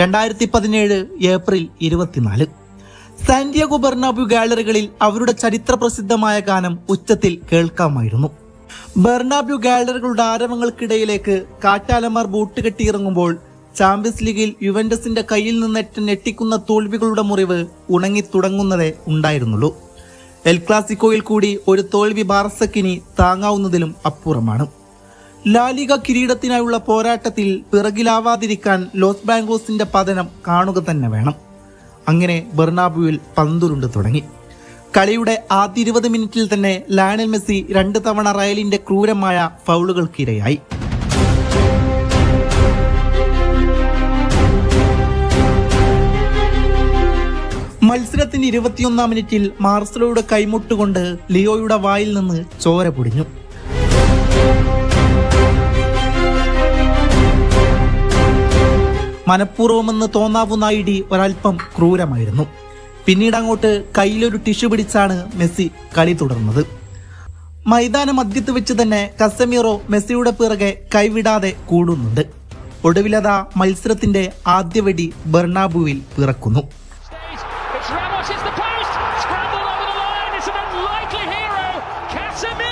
2017 April 24. Santiago ബെർണാബ്യു ഗാലറികളിൽ അവരുടെ ചരിത്ര പ്രസിദ്ധമായ ഗാനം ഉച്ചത്തിൽ കേൾക്കാമായിരുന്നു. ബെർണാബ്യു ഗാലറികളുടെ ആരവങ്ങൾക്കിടയിലേക്ക് കാറ്റാലന്മാർ ബൂട്ട് കെട്ടിയിറങ്ങുമ്പോൾ ചാമ്പ്യൻസ് ലീഗിൽ യുവന്റസിന്റെ കയ്യിൽ നിന്നേറ്റ ഞെട്ടിക്കുന്ന തോൽവികളുടെ മുറിവ് ഉണങ്ങിത്തുടങ്ങുന്നതേ ഉണ്ടായിരുന്നുള്ളൂ. എൽ ക്ലാസിക്കോയിൽ കൂടി ഒരു തോൽവി ബാർസക്കിനി താങ്ങാവുന്നതിലും അപ്പുറമാണ്. ലാലിഗ കിരീടത്തിനായുള്ള പോരാട്ടത്തിൽ പിറകിലാവാതിരിക്കാൻ ലോസ് ബ്ലാങ്കോസിന്റെ പതനം കാണുക തന്നെ വേണം. അങ്ങനെ ബെർണാബ്യുവിൽ പന്തുരുണ്ട് തുടങ്ങി. കളിയുടെ ആദ്യ 20 മിനിറ്റിൽ തന്നെ ലയണൽ മെസ്സി 2 തവണ റയലിന്റെ ക്രൂരമായ ഫൗളുകൾക്കിരയായി. മത്സരത്തിന്റെ 21-ാം മിനിറ്റിൽ മാർസലോയുടെ കൈമുട്ടുകൊണ്ട് ലിയോയുടെ വായിൽ നിന്ന് ചോര പൊടിഞ്ഞു. മനഃപൂർവ്വമെന്ന് തോന്നാവുന്ന ഇടി ഒരൽപ്പം ക്രൂരമായിരുന്നു. പിന്നീട് അങ്ങോട്ട് കയ്യിലൊരു ടിഷ്യൂ പിടിച്ചാണ് മെസ്സി കളി തുടർന്നത്. മൈതാന മധ്യത്ത് വെച്ച് തന്നെ കസമീറോ മെസ്സിയുടെ പിറകെ കൈവിടാതെ കൂടുന്നുണ്ട്. ഒടുവിലതാ മത്സരത്തിന്റെ ആദ്യ വെടി ബെർണാബ്യുവിൽ പിറക്കുന്നു. Ramos hits the post, scrambled over the line, it's an unlikely hero, Casemiro!